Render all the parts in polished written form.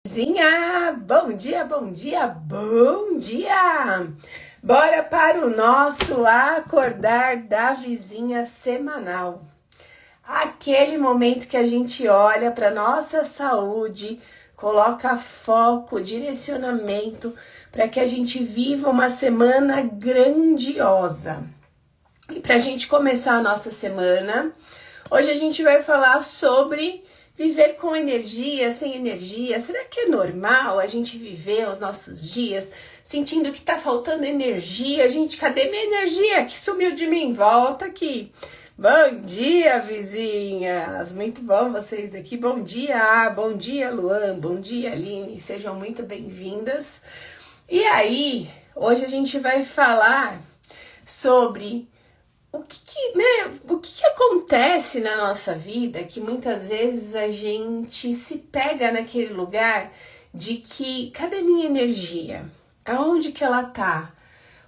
Vizinha, bom dia, bom dia, bom dia! Bora para o nosso Acordar da Vizinha semanal. Aquele momento que a gente olha para nossa saúde, coloca foco, direcionamento para que a gente viva uma semana grandiosa. E para a gente começar a nossa semana, hoje a gente vai falar sobre viver com energia, sem energia. Será que é normal a gente viver os nossos dias sentindo que tá faltando energia? Gente, cadê minha energia? Que sumiu de mim? Volta aqui. Bom dia, vizinhas! Muito bom vocês aqui. Bom dia, Luan. Bom dia, Aline. Sejam muito bem-vindas. E aí, hoje a gente vai falar sobre o que acontece na nossa vida que muitas vezes a gente se pega naquele lugar de que, cadê minha energia? Aonde que ela tá?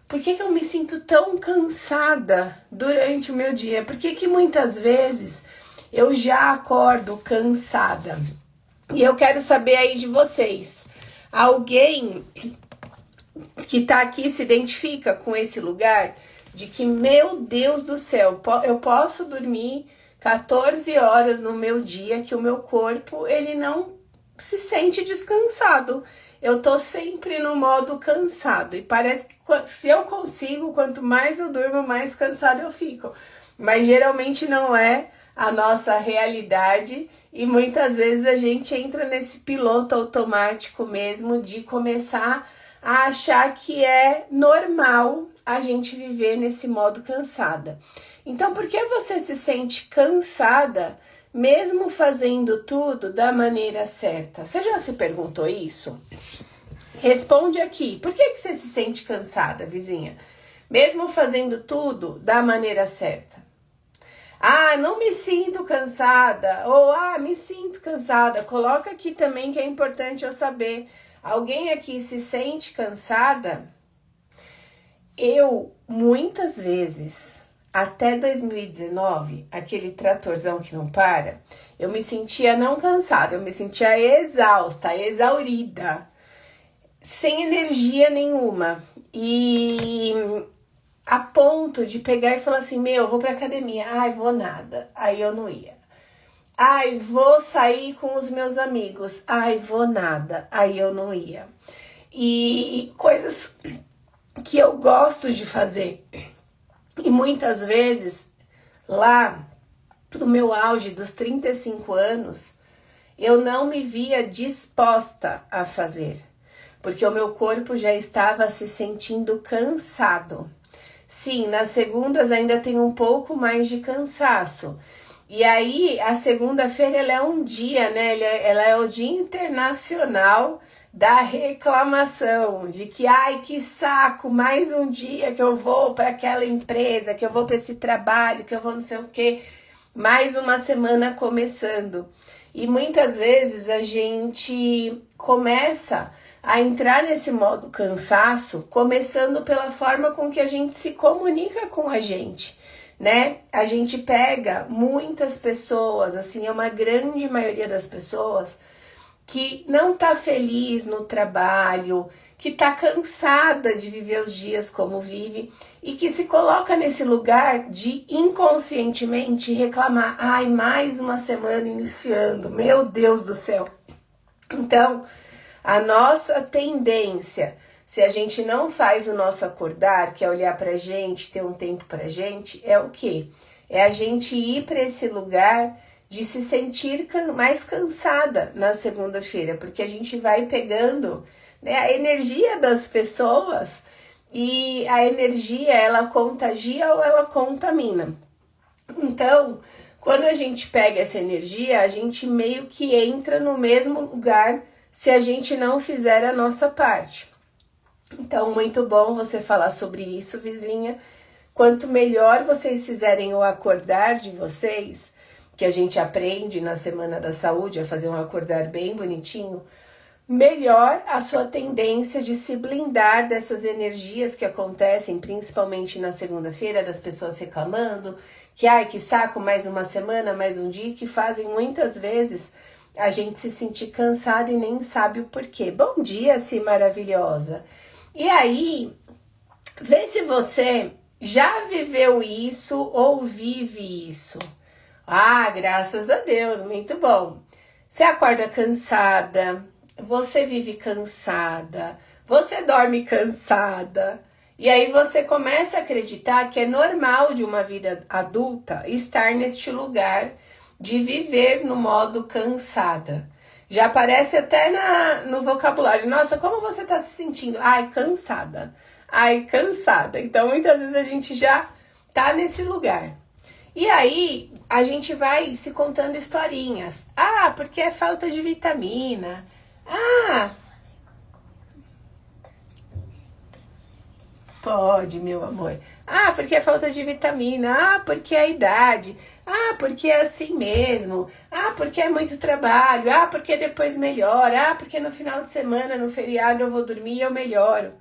Por que eu me sinto tão cansada durante o meu dia? Por que muitas vezes eu já acordo cansada? E eu quero saber aí de vocês. Alguém que tá aqui se identifica com esse lugar de que, meu Deus do céu, eu posso dormir 14 horas no meu dia que o meu corpo, ele não se sente descansado. Eu tô sempre no modo cansado e parece que se eu consigo, quanto mais eu durmo, mais cansado eu fico. Mas geralmente não é a nossa realidade e muitas vezes a gente entra nesse piloto automático mesmo de começar a achar que é normal a gente viver nesse modo cansada. Então, por que você se sente cansada mesmo fazendo tudo da maneira certa? Você já se perguntou isso? Responde aqui. Por que você se sente cansada, vizinha? Mesmo fazendo tudo da maneira certa. Ah, não me sinto cansada. Ou, me sinto cansada. Coloca aqui também que é importante eu saber. Alguém aqui se sente cansada? Eu, muitas vezes, até 2019, aquele tratorzão que não para, eu me sentia não cansada, eu me sentia exausta, exaurida, sem energia nenhuma. E a ponto de pegar e falar assim, eu vou pra academia. Vou nada. Aí eu não ia. Vou sair com os meus amigos. Vou nada. Aí eu não ia. E coisas que eu gosto de fazer. E muitas vezes, lá no meu auge dos 35 anos, eu não me via disposta a fazer. Porque o meu corpo já estava se sentindo cansado. Sim, nas segundas ainda tem um pouco mais de cansaço. E aí, a segunda-feira, ela é um dia, né? Ela é o Dia Internacional da Reclamação. De que, que saco, mais um dia que eu vou para aquela empresa, que eu vou para esse trabalho, que eu vou não sei o quê. Mais uma semana começando. E muitas vezes a gente começa a entrar nesse modo cansaço, começando pela forma com que a gente se comunica com a gente. Né? A gente pega muitas pessoas, assim, é uma grande maioria das pessoas que não tá feliz no trabalho, que tá cansada de viver os dias como vive e que se coloca nesse lugar de inconscientemente reclamar, mais uma semana iniciando, meu Deus do céu. Então, a nossa tendência, se a gente não faz o nosso acordar, que é olhar pra gente, ter um tempo pra gente, é o quê? É a gente ir para esse lugar de se sentir mais cansada na segunda-feira, porque a gente vai pegando, né, a energia das pessoas e a energia, ela contagia ou ela contamina. Então, quando a gente pega essa energia, a gente meio que entra no mesmo lugar se a gente não fizer a nossa parte. Então, muito bom você falar sobre isso, vizinha. Quanto melhor vocês fizerem o acordar de vocês, que a gente aprende na Semana da Saúde a fazer um acordar bem bonitinho, melhor a sua tendência de se blindar dessas energias que acontecem, principalmente na segunda-feira, das pessoas reclamando, que saco, mais uma semana, mais um dia, que fazem muitas vezes a gente se sentir cansado e nem sabe o porquê. Bom dia, Si maravilhosa. E aí, vê se você já viveu isso ou vive isso. Ah, graças a Deus, muito bom. Você acorda cansada, você vive cansada, você dorme cansada. E aí você começa a acreditar que é normal de uma vida adulta estar neste lugar de viver no modo cansada. Já aparece até no vocabulário. Nossa, como você está se sentindo? Ai, cansada. Ai, cansada. Então, muitas vezes a gente já tá nesse lugar. E aí, a gente vai se contando historinhas. Ah, porque é falta de vitamina. Ah, pode, meu amor. Ah, porque é falta de vitamina. Ah, porque é a idade. Ah, porque é assim mesmo. Ah, porque é muito trabalho. Ah, porque depois melhora. Ah, porque no final de semana, no feriado, eu vou dormir e eu melhoro.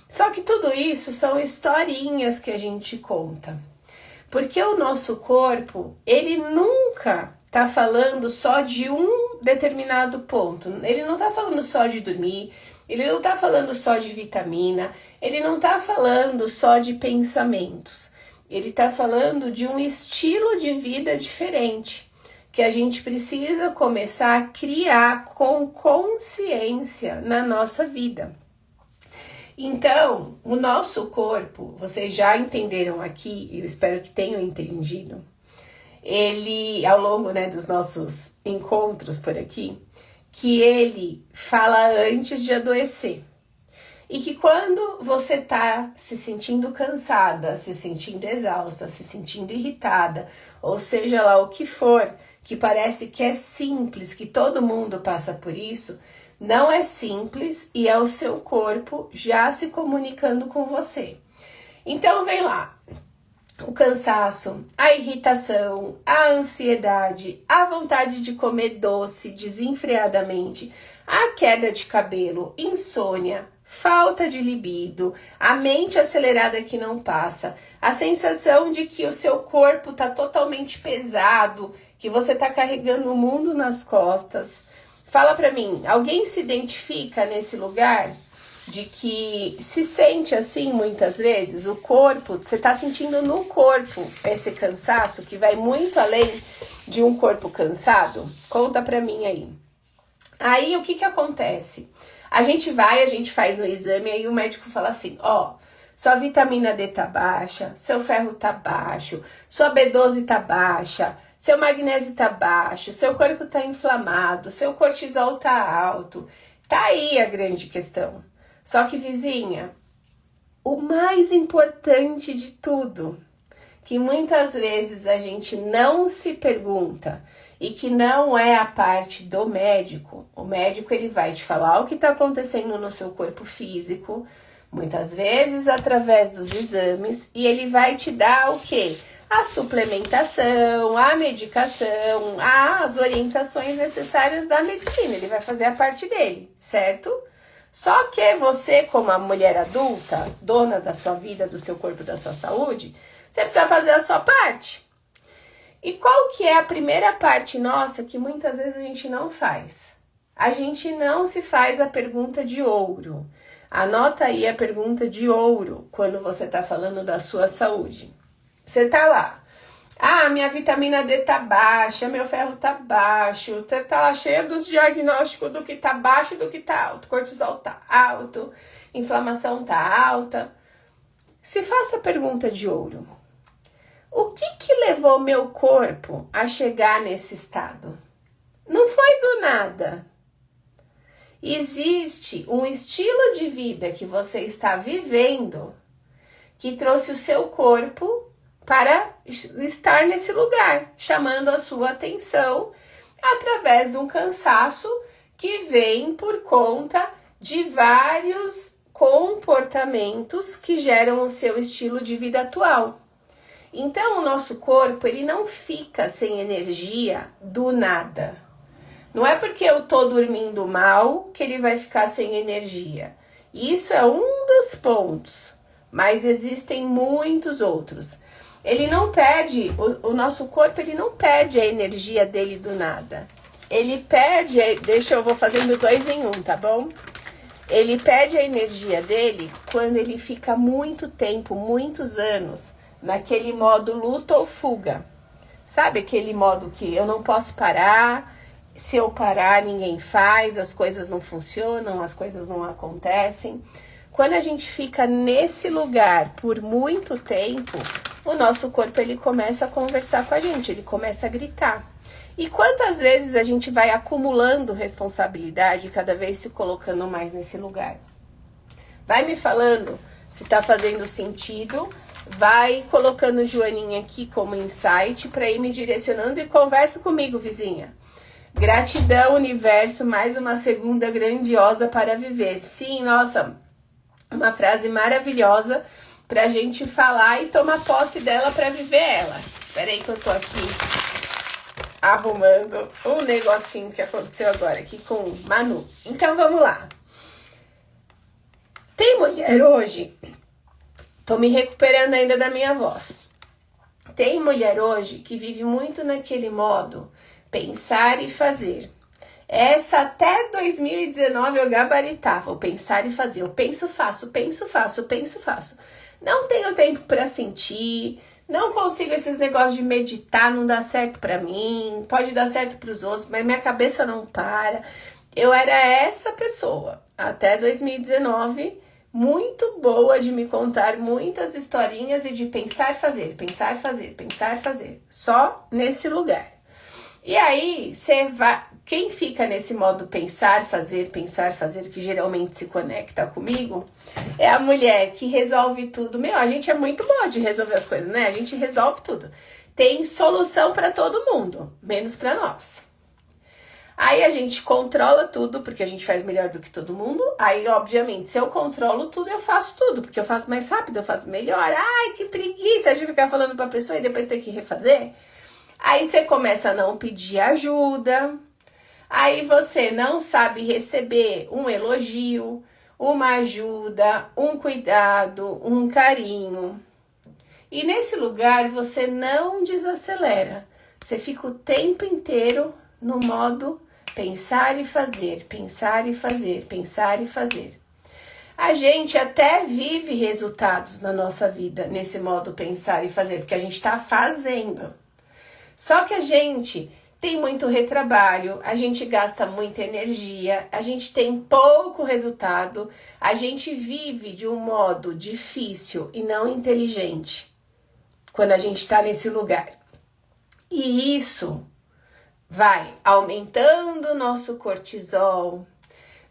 Só que tudo isso são historinhas que a gente conta. Porque o nosso corpo, ele nunca tá falando só de um determinado ponto. Ele não tá falando só de dormir, ele não tá falando só de vitamina, ele não tá falando só de pensamentos. Ele tá falando de um estilo de vida diferente, que a gente precisa começar a criar com consciência na nossa vida. Então, o nosso corpo, vocês já entenderam aqui, eu espero que tenham entendido, ele, ao longo, dos nossos encontros por aqui, que ele fala antes de adoecer. E que quando você tá se sentindo cansada, se sentindo exausta, se sentindo irritada, ou seja lá o que for, que parece que é simples, que todo mundo passa por isso, não é simples e é o seu corpo já se comunicando com você. Então vem lá, o cansaço, a irritação, a ansiedade, a vontade de comer doce desenfreadamente, a queda de cabelo, insônia, falta de libido, a mente acelerada que não passa, a sensação de que o seu corpo está totalmente pesado, que você está carregando o mundo nas costas. Fala pra mim, alguém se identifica nesse lugar de que se sente assim muitas vezes? O corpo, você tá sentindo no corpo esse cansaço que vai muito além de um corpo cansado? Conta pra mim aí. Aí o que acontece? A gente faz um exame, aí o médico fala assim, sua vitamina D tá baixa, seu ferro tá baixo, sua B12 tá baixa, seu magnésio tá baixo, seu corpo tá inflamado, seu cortisol tá alto. Tá aí a grande questão. Só que, vizinha, o mais importante de tudo, que muitas vezes a gente não se pergunta e que não é a parte do médico. O médico, ele vai te falar o que tá acontecendo no seu corpo físico, muitas vezes através dos exames, e ele vai te dar o quê? A suplementação, a medicação, as orientações necessárias da medicina. Ele vai fazer a parte dele, certo? Só que você, como a mulher adulta, dona da sua vida, do seu corpo, da sua saúde, você precisa fazer a sua parte. E qual que é a primeira parte nossa que muitas vezes a gente não faz? A gente não se faz a pergunta de ouro. Anota aí a pergunta de ouro quando você está falando da sua saúde. Você tá lá, minha vitamina D tá baixa, meu ferro tá baixo, tá lá cheio dos diagnósticos do que tá baixo e do que tá alto, cortisol tá alto, inflamação tá alta. Se faça a pergunta de ouro. O que levou meu corpo a chegar nesse estado? Não foi do nada. Existe um estilo de vida que você está vivendo que trouxe o seu corpo para estar nesse lugar, chamando a sua atenção através de um cansaço que vem por conta de vários comportamentos que geram o seu estilo de vida atual. Então, o nosso corpo, ele não fica sem energia do nada. Não é porque eu tô dormindo mal que ele vai ficar sem energia. Isso é um dos pontos, mas existem muitos outros. Ele não perde, o nosso corpo, ele não perde a energia dele do nada. ele perde, eu vou fazendo 2 em 1, tá bom? Ele perde a energia dele quando ele fica muito tempo, muitos anos, naquele modo luta ou fuga. Sabe aquele modo que eu não posso parar, se eu parar ninguém faz, as coisas não funcionam, as coisas não acontecem. Quando a gente fica nesse lugar por muito tempo, o nosso corpo ele começa a conversar com a gente, ele começa a gritar. E quantas vezes a gente vai acumulando responsabilidade, cada vez se colocando mais nesse lugar? Vai me falando se tá fazendo sentido, vai colocando Joaninha aqui como insight para ir me direcionando e conversa comigo, vizinha. Gratidão, universo, mais uma segunda grandiosa para viver. Sim, nossa, uma frase maravilhosa pra gente falar e tomar posse dela para viver ela. Espera aí que eu tô aqui arrumando um negocinho que aconteceu agora aqui com o Manu. Então, vamos lá. Tem mulher hoje, tô me recuperando ainda da minha voz. Tem mulher hoje que vive muito naquele modo pensar e fazer. Essa até 2019 eu gabaritava, o pensar e fazer. Eu penso, faço, penso, faço, penso, faço. Não tenho tempo para sentir. Não consigo esses negócios de meditar, não dá certo pra mim, pode dar certo pros outros, mas minha cabeça não para. Eu era essa pessoa, até 2019, muito boa de me contar muitas historinhas e de pensar, fazer, pensar, fazer, pensar, fazer. Só nesse lugar. E aí, você vai... Quem fica nesse modo pensar, fazer, que geralmente se conecta comigo, é a mulher que resolve tudo. Meu, a gente é muito boa de resolver as coisas, né? A gente resolve tudo. Tem solução para todo mundo, menos para nós. Aí a gente controla tudo, porque a gente faz melhor do que todo mundo. Aí, obviamente, se eu controlo tudo, eu faço tudo, porque eu faço mais rápido, eu faço melhor. Ai, que preguiça de ficar falando pra pessoa e depois ter que refazer. Aí você começa a não pedir ajuda. Aí você não sabe receber um elogio, uma ajuda, um cuidado, um carinho. E nesse lugar você não desacelera. Você fica o tempo inteiro no modo pensar e fazer, pensar e fazer, pensar e fazer. A gente até vive resultados na nossa vida nesse modo pensar e fazer, porque a gente está fazendo. Só que a gente tem muito retrabalho, a gente gasta muita energia, a gente tem pouco resultado, a gente vive de um modo difícil e não inteligente quando a gente está nesse lugar. E isso vai aumentando o nosso cortisol,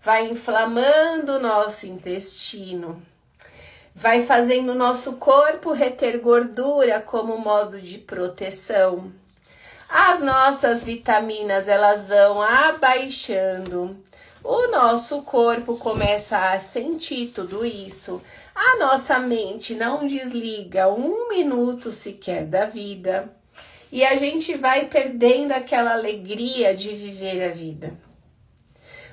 vai inflamando o nosso intestino, vai fazendo o nosso corpo reter gordura como modo de proteção. As nossas vitaminas, elas vão abaixando. O nosso corpo começa a sentir tudo isso. A nossa mente não desliga 1 minuto sequer da vida. E a gente vai perdendo aquela alegria de viver a vida.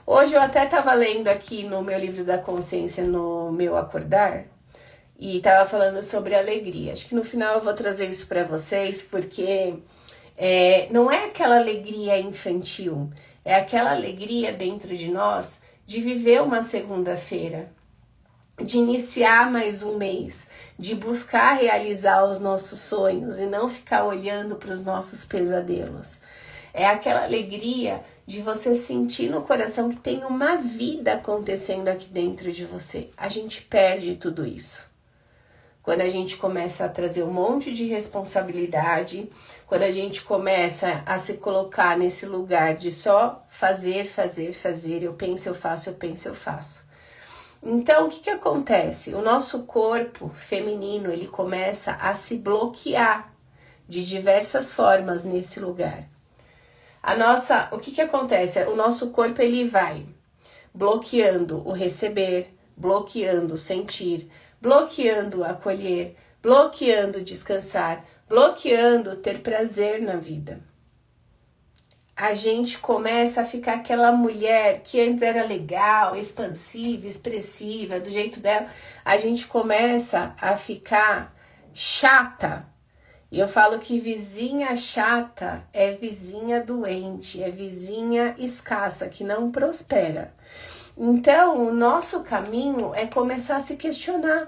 Hoje eu até estava lendo aqui no meu livro da consciência, no meu acordar, e estava falando sobre alegria. Acho que no final eu vou trazer isso para vocês, porque... não é aquela alegria infantil, é aquela alegria dentro de nós de viver uma segunda-feira, de iniciar mais um mês, de buscar realizar os nossos sonhos e não ficar olhando para os nossos pesadelos. É aquela alegria de você sentir no coração que tem uma vida acontecendo aqui dentro de você. A gente perde tudo isso. Quando a gente começa a trazer um monte de responsabilidade, quando a gente começa a se colocar nesse lugar de só fazer, eu penso, eu faço, eu penso, eu faço. Então, o que acontece? O nosso corpo feminino, ele começa a se bloquear de diversas formas nesse lugar. O que acontece? O nosso corpo, ele vai bloqueando o receber, bloqueando o sentir, bloqueando o acolher, bloqueando o descansar, bloqueando ter prazer na vida. A gente começa a ficar aquela mulher que antes era legal, expansiva, expressiva, do jeito dela. A gente começa a ficar chata E eu falo que vizinha chata é vizinha doente, é vizinha escassa, que não prospera. Então, o nosso caminho é começar a se questionar,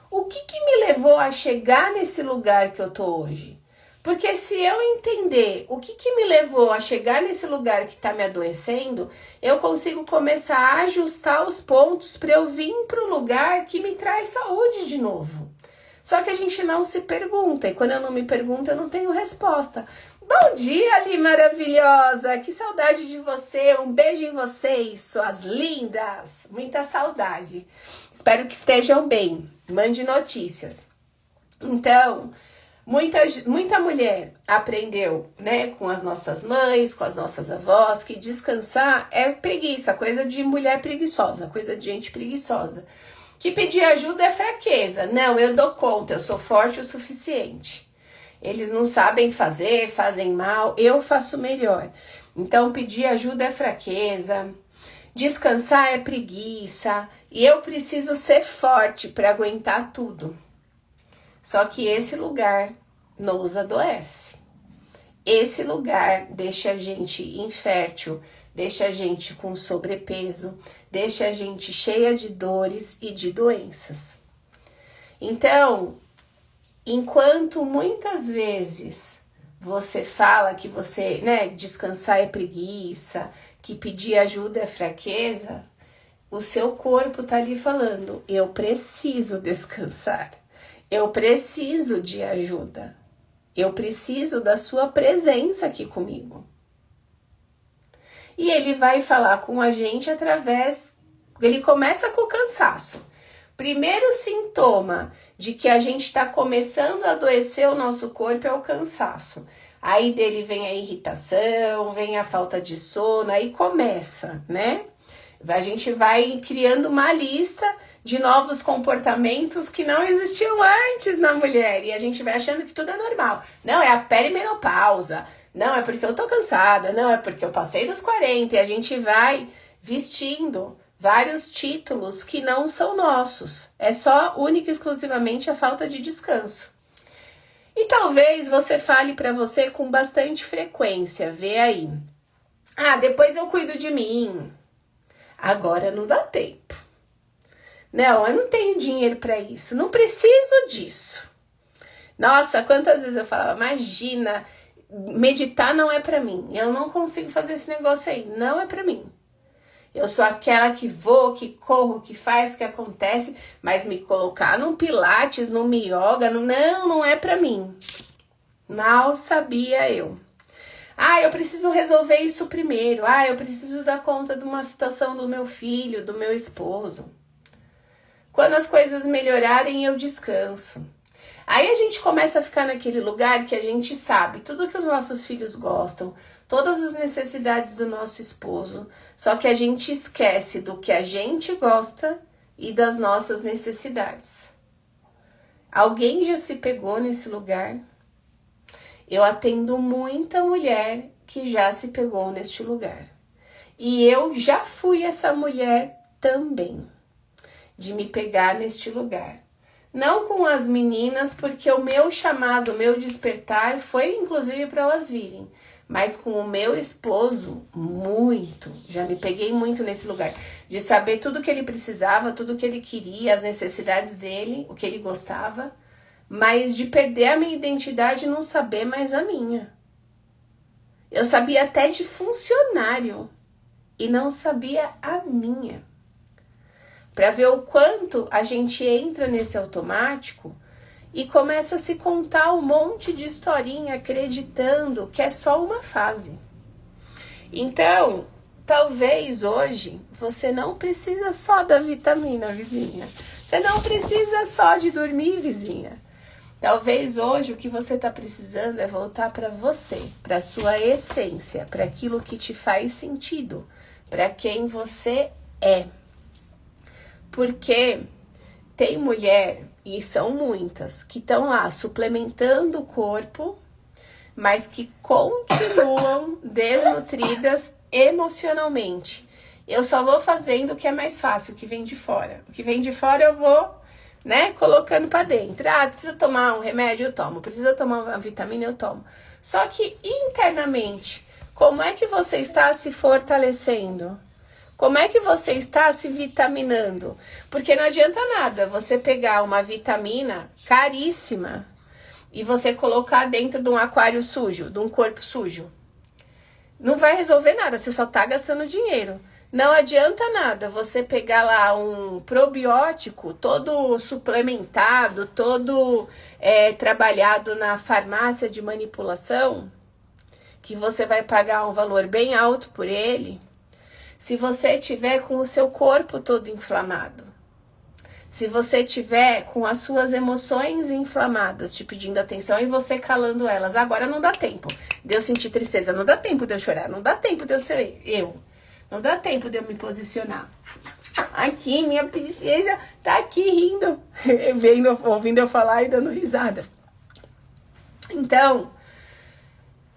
o que me levou a chegar nesse lugar que eu tô hoje? Porque se eu entender o que me levou a chegar nesse lugar que tá me adoecendo, eu consigo começar a ajustar os pontos para eu vir pro lugar que me traz saúde de novo. Só que a gente não se pergunta, e quando eu não me pergunto, eu não tenho resposta. Bom dia, Ali maravilhosa! Que saudade de você! Um beijo em vocês, suas lindas! Muita saudade! Espero que estejam bem. Mande notícias. Então, muita mulher aprendeu, né, com as nossas mães, com as nossas avós, que descansar é preguiça, coisa de mulher preguiçosa, coisa de gente preguiçosa. Que pedir ajuda é fraqueza. Não, eu dou conta, eu sou forte o suficiente. Eles não sabem fazer, fazem mal, eu faço melhor. Então, pedir ajuda é fraqueza, descansar é preguiça, e eu preciso ser forte para aguentar tudo. Só que esse lugar nos adoece. Esse lugar deixa a gente infértil, deixa a gente com sobrepeso, deixa a gente cheia de dores e de doenças. Então, enquanto muitas vezes você fala que você, descansar é preguiça, que pedir ajuda é fraqueza, o seu corpo tá ali falando, eu preciso descansar, eu preciso de ajuda, eu preciso da sua presença aqui comigo. E ele vai falar com a gente ele começa com o cansaço. Primeiro sintoma de que a gente está começando a adoecer o nosso corpo é o cansaço. Aí dele vem a irritação, vem a falta de sono, aí começa, né? A gente vai criando uma lista de novos comportamentos que não existiam antes na mulher. E a gente vai achando que tudo é normal. Não, é a perimenopausa. Não, é porque eu tô cansada. Não, é porque eu passei dos 40. E a gente vai vestindo vários títulos que não são nossos. É só, única e exclusivamente, a falta de descanso. E talvez você fale para você com bastante frequência. Vê aí. Depois eu cuido de mim. Agora não dá tempo. Não, eu não tenho dinheiro para isso. Não preciso disso. Nossa, quantas vezes eu falava, imagina, meditar não é para mim. Eu não consigo fazer esse negócio aí. Não é para mim. Eu sou aquela que vou, que corro, que faz, que acontece, mas me colocar num pilates, num yoga, não é pra mim. Mal sabia eu. Eu preciso resolver isso primeiro. Eu preciso dar conta de uma situação do meu filho, do meu esposo. Quando as coisas melhorarem, eu descanso. Aí a gente começa a ficar naquele lugar que a gente sabe tudo que os nossos filhos gostam, todas as necessidades do nosso esposo, só que a gente esquece do que a gente gosta e das nossas necessidades. Alguém já se pegou nesse lugar? Eu atendo muita mulher que já se pegou neste lugar. E eu já fui essa mulher também, de me pegar neste lugar. Não com as meninas, porque o meu chamado, o meu despertar foi inclusive para elas virem. Mas com o meu esposo, muito. Já me peguei muito nesse lugar. De saber tudo que ele precisava, tudo que ele queria, as necessidades dele, o que ele gostava. Mas de perder a minha identidade e não saber mais a minha. Eu sabia até de funcionário. E não sabia a minha. Para ver o quanto a gente entra nesse automático e começa a se contar um monte de historinha acreditando que é só uma fase. Então, talvez hoje você não precisa só da vitamina, vizinha. Você não precisa só de dormir, vizinha. Talvez hoje o que você está precisando é voltar para você, para sua essência, para aquilo que te faz sentido, para quem você é. Porque tem mulher, e são muitas, que estão lá suplementando o corpo, mas que continuam desnutridas emocionalmente. Eu só vou fazendo o que é mais fácil, o que vem de fora. O que vem de fora eu vou né? Colocando pra dentro. Ah, precisa tomar um remédio? Eu tomo. Precisa tomar uma vitamina? Eu tomo. Só que internamente, como é que você está se fortalecendo? Como é que você está se vitaminando? Porque não adianta nada você pegar uma vitamina caríssima e você colocar dentro de um aquário sujo, de um corpo sujo. Não vai resolver nada, você só tá gastando dinheiro. Não adianta nada você pegar lá um probiótico todo suplementado, todo trabalhado na farmácia de manipulação, que você vai pagar um valor bem alto por ele, se você tiver com o seu corpo todo inflamado. Se você tiver com as suas emoções inflamadas, te pedindo atenção e você calando elas. Agora não dá tempo de eu sentir tristeza, não dá tempo de eu chorar, não dá tempo de eu ser eu. Não dá tempo de eu me posicionar. Aqui, minha princesa tá aqui rindo, ouvindo eu falar e dando risada. Então,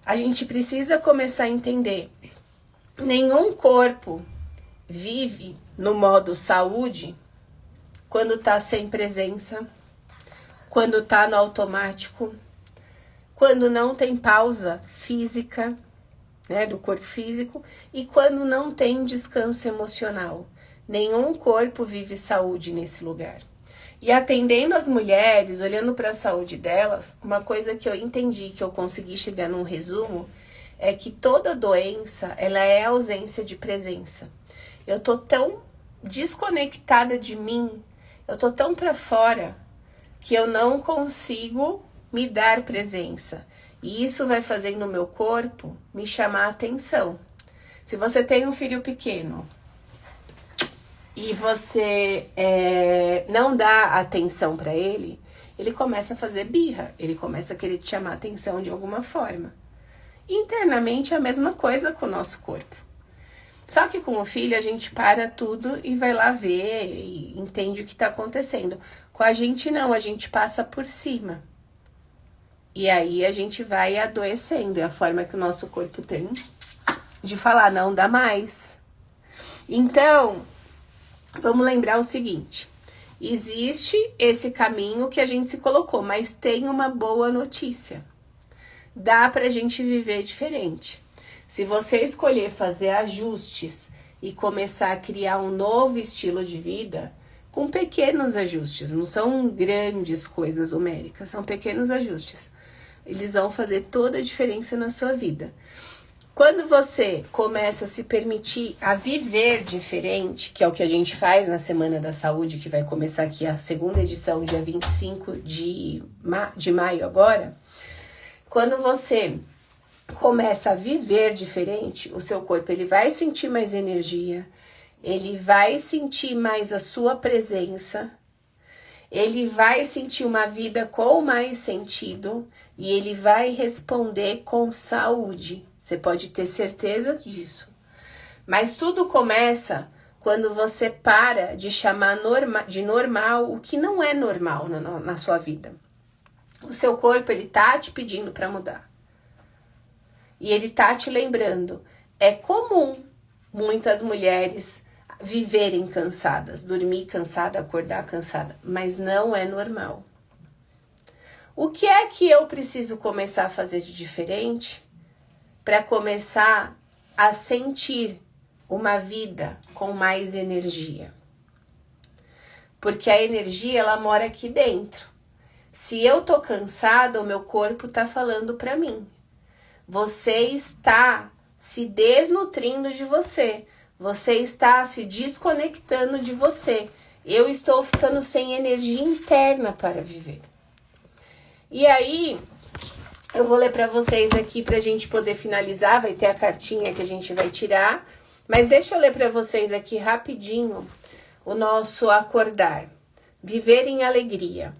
a gente precisa começar a entender. Nenhum corpo vive no modo saúde quando tá sem presença, quando tá no automático, quando não tem pausa física, né, do corpo físico, e quando não tem descanso emocional. Nenhum corpo vive saúde nesse lugar. E atendendo as mulheres, olhando para a saúde delas, uma coisa que eu entendi, que eu consegui chegar num resumo, é que toda doença, ela é ausência de presença. Eu tô tão desconectada de mim, eu tô tão para fora, que eu não consigo me dar presença. E isso vai fazer no meu corpo me chamar a atenção. Se você tem um filho pequeno e você não dá atenção para ele, ele começa a fazer birra, ele começa a querer te chamar a atenção de alguma forma. Internamente é a mesma coisa com o nosso corpo. Só que com o filho a gente para tudo e vai lá ver e entende o que está acontecendo. Com a gente não, a gente passa por cima. E aí a gente vai adoecendo. É a forma que o nosso corpo tem de falar, não dá mais. Então, vamos lembrar o seguinte. Existe esse caminho que a gente se colocou, mas tem uma boa notícia. Dá pra gente viver diferente. Se você escolher fazer ajustes e começar a criar um novo estilo de vida, com pequenos ajustes, não são grandes coisas homéricas, são pequenos ajustes. Eles vão fazer toda a diferença na sua vida. Quando você começa a se permitir a viver diferente, que é o que a gente faz na Semana da Saúde, que vai começar aqui a segunda edição, dia 25 de maio agora, quando você começa a viver diferente, o seu corpo ele vai sentir mais energia, ele vai sentir mais a sua presença, ele vai sentir uma vida com mais sentido e ele vai responder com saúde. Você pode ter certeza disso. Mas tudo começa quando você para de chamar de normal o que não é normal na sua vida. O seu corpo ele tá te pedindo para mudar. E ele tá te lembrando, é comum muitas mulheres viverem cansadas, dormir cansada, acordar cansada, mas não é normal. O que é que eu preciso começar a fazer de diferente para começar a sentir uma vida com mais energia? Porque a energia ela mora aqui dentro. Se eu tô cansada, o meu corpo tá falando para mim. Você está se desnutrindo de você. Você está se desconectando de você. Eu estou ficando sem energia interna para viver. E aí, eu vou ler para vocês aqui para a gente poder finalizar. Vai ter a cartinha que a gente vai tirar. Mas deixa eu ler para vocês aqui rapidinho o nosso acordar. Viver em alegria.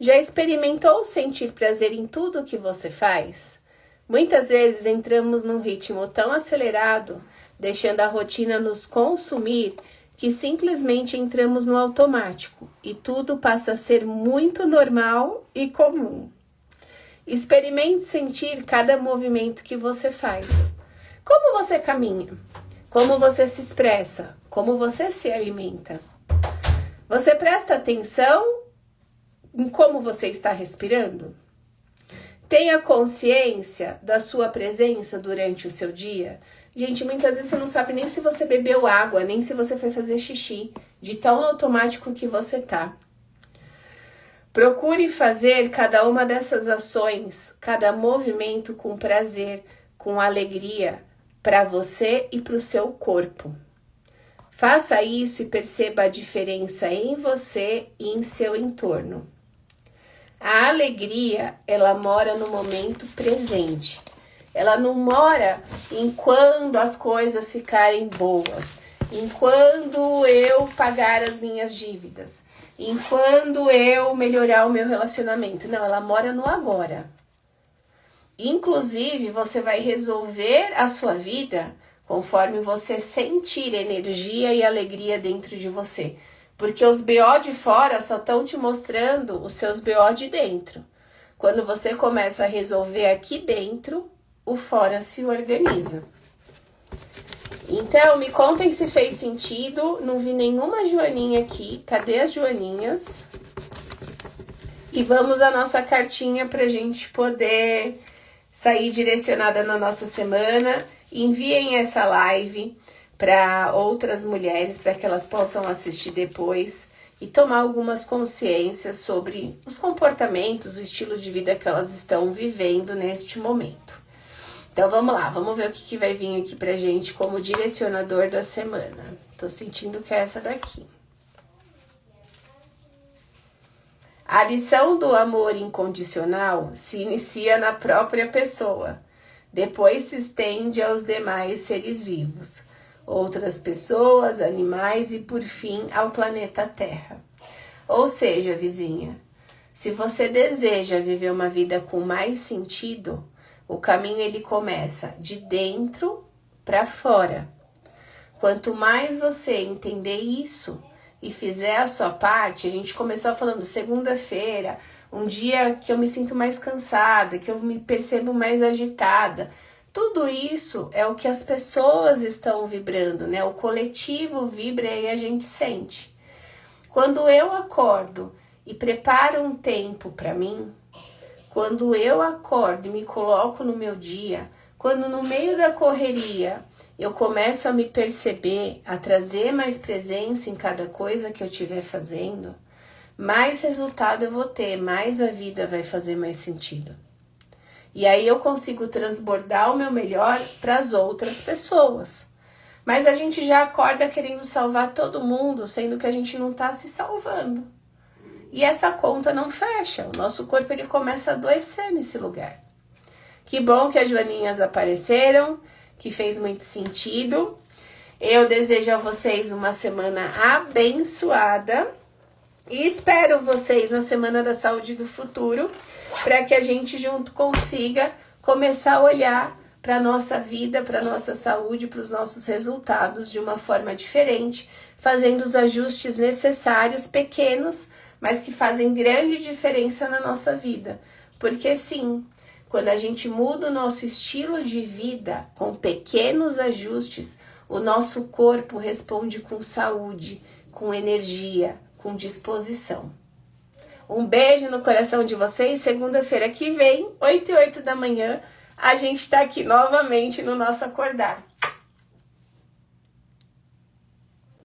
Já experimentou sentir prazer em tudo que você faz? Muitas vezes entramos num ritmo tão acelerado, deixando a rotina nos consumir, que simplesmente entramos no automático e tudo passa a ser muito normal e comum. Experimente sentir cada movimento que você faz. Como você caminha? Como você se expressa? Como você se alimenta? Você presta atenção em como você está respirando? Tenha consciência da sua presença durante o seu dia. Gente, muitas vezes você não sabe nem se você bebeu água, nem se você foi fazer xixi, de tão automático que você tá. Procure fazer cada uma dessas ações, cada movimento com prazer, com alegria, para você e para o seu corpo. Faça isso e perceba a diferença em você e em seu entorno. A alegria, ela mora no momento presente. Ela não mora em quando as coisas ficarem boas, em quando eu pagar as minhas dívidas, em quando eu melhorar o meu relacionamento. Não, ela mora no agora. Inclusive, você vai resolver a sua vida conforme você sentir energia e alegria dentro de você. Porque os BO de fora só estão te mostrando os seus BO de dentro. Quando você começa a resolver aqui dentro, o fora se organiza. Então, me contem se fez sentido. Não vi nenhuma joaninha aqui. Cadê as joaninhas? E vamos à nossa cartinha para a gente poder sair direcionada na nossa semana. Enviem essa live para outras mulheres, para que elas possam assistir depois e tomar algumas consciências sobre os comportamentos, o estilo de vida que elas estão vivendo neste momento. Então vamos lá, vamos ver o que vai vir aqui pra gente como direcionador da semana. Tô sentindo que é essa daqui. A lição do amor incondicional se inicia na própria pessoa, depois se estende aos demais seres vivos, outras pessoas, animais e por fim ao planeta Terra. Ou seja, vizinha, se você deseja viver uma vida com mais sentido, o caminho ele começa de dentro para fora. Quanto mais você entender isso e fizer a sua parte, a gente começou falando segunda-feira, um dia que eu me sinto mais cansada, que eu me percebo mais agitada. Tudo isso é o que as pessoas estão vibrando, né? O coletivo vibra e a gente sente. Quando eu acordo e preparo um tempo para mim, quando eu acordo e me coloco no meu dia, quando no meio da correria eu começo a me perceber, a trazer mais presença em cada coisa que eu estiver fazendo, mais resultado eu vou ter, mais a vida vai fazer mais sentido. E aí eu consigo transbordar o meu melhor para as outras pessoas. Mas a gente já acorda querendo salvar todo mundo, sendo que a gente não está se salvando. E essa conta não fecha, o nosso corpo ele começa a adoecer nesse lugar. Que bom que as joaninhas apareceram, que fez muito sentido. Eu desejo a vocês uma semana abençoada e espero vocês na Semana da Saúde do Futuro, para que a gente junto consiga começar a olhar para a nossa vida, para a nossa saúde, para os nossos resultados de uma forma diferente, fazendo os ajustes necessários, pequenos, mas que fazem grande diferença na nossa vida. Porque sim, quando a gente muda o nosso estilo de vida com pequenos ajustes, o nosso corpo responde com saúde, com energia, com disposição. Um beijo no coração de vocês. Segunda-feira que vem, 8h08 da manhã, a gente está aqui novamente no nosso acordar.